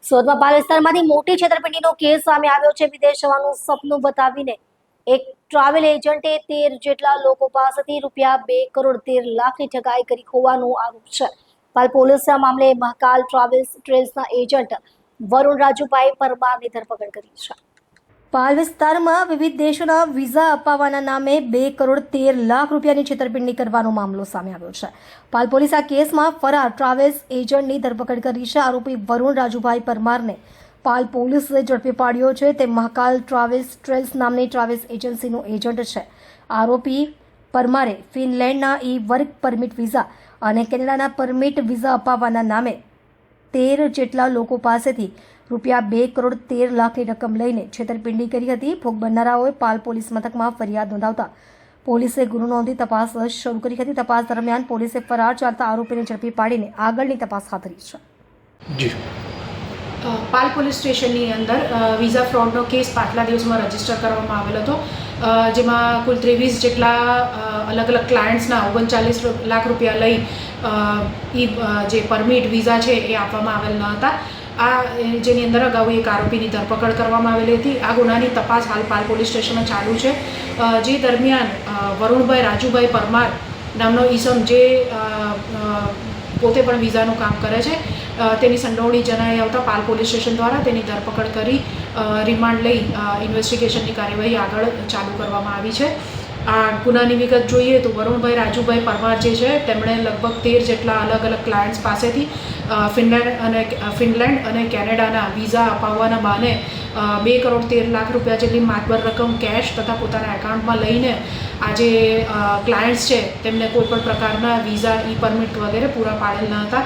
સુરતમાં પાલ વિસ્તારમાંથી મોટી છેતરપિંડીનો કેસ સામે આવ્યો છે। વિદેશ જવાનું સપનું બતાવીને એક ટ્રાવેલ એજન્ટે 13 જેટલા લોકો પાસેથી ₹2.13 લાખની ઠગાઈ કરી હોવાનો આરોપ છે। પાલ પોલીસે આ મામલે મહાકાલ ટ્રાવેલ્સના એજન્ટ વરુણ રાજુભાઈ પરમારની ધરપકડ કરી છે। પાલ વિસ્તારમાં વિવિધ દેશોના વિઝા અપાવવાના નામે ₹2.13 લાખની છેતરપિંડી કરવાનો મામલો સામે આવ્યો છે। પાલ પોલીસે આ કેસમાં ફરાર ટ્રાવેલ્સ એજન્ટની ધરપકડ કરી છે। આરોપી વરુણ રાજુભાઈ પરમારને પાલ પોલીસે ઝડપી પાડ્યો છે। તે મહાકાલ ટ્રેલ્સ નામની ટ્રાવેલ્સ એજન્સીનો એજન્ટ છે। આરોપી પરમારે ફિનલેન્ડના વર્ક પરમિટ વિઝા અને કેનેડાના પરમિટ વિઝા અપાવવાના નામે 13 જેટલા લોકો પાસેથી ₹2.13 લાખની રકમ લઈને છેતરપિંડી કરી હતી। ભોગ બનનારાઓએ પાલ પોલીસ મથકમાં ફરિયાદ નોંધાવતા પોલીસે ગુનો નોંધી તપાસ શરૂ કરી હતી। તપાસ દરમિયાન પોલીસે ફરાર ચાલતા આરોપીને ઝડપી પાડીને આગળની તપાસ હાથ ધરી છે। પાલ પોલીસ સ્ટેશનની અંદર વિઝા ફ્રોડનો કેસ પાછલા દિવસમાં રજીસ્ટર કરવામાં આવેલ હતો, જેમાં કુલ 23 જેટલા અલગ અલગ ક્લાયન્ટ્સના 39 લાખ રૂપિયા લઈ જે પરમિટ વિઝા છે એ આપવામાં આવેલ ન હતા। જેની અંદર અગાઉ એક આરોપીની ધરપકડ કરવામાં આવેલી હતી। આ ગુનાની તપાસ હાલ પાલ પોલીસ સ્ટેશનમાં ચાલુ છે। જે દરમિયાન વરુણભાઈ રાજુભાઈ પરમાર નામનો ઈસમ જે પોતે પણ વિઝાનું કામ કરે છે, તેની સંડોવણી જણાઈ આવતા પાલ પોલીસ સ્ટેશન દ્વારા તેની ધરપકડ કરી રિમાન્ડ લઈ ઇન્વેસ્ટિગેશનની કાર્યવાહી આગળ ચાલુ કરવામાં આવી છે। આ ગુનાની વિગત જોઈએ તો વરુણભાઈ રાજુભાઈ પરમાર જે છે તેમણે લગભગ 13 જેટલા અલગ અલગ ક્લાયન્ટ્સ પાસેથી ફિનલેન્ડ અને કેનેડાના વિઝા અપાવવાના બહાને ₹2.13 લાખ જેટલી માતબર રકમ કેશ તથા પોતાના એકાઉન્ટમાં લઈને આ જે ક્લાયન્ટ્સ છે તેમને કોઈપણ પ્રકારના વિઝા પરમિટ વગેરે પૂરા પાડેલ ન હતા।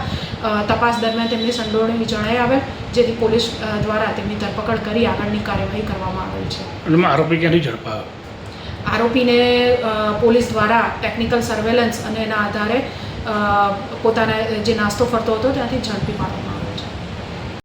તપાસ દરમિયાન તેમની સંડોવણી જણાઈ આવેલ, જેથી પોલીસ દ્વારા તેમની ધરપકડ કરી આગળની કાર્યવાહી કરવામાં આવેલ છે। આરોપી ક્યાંથી ઝડપાયો? આરોપીને પોલીસ દ્વારા ટેકનિકલ સર્વેલન્સ અને એના આધારે પોતાના જે નાસ્તો ફરતો હતો ત્યાંથી ઝડપી પાડવામાં આવ્યો।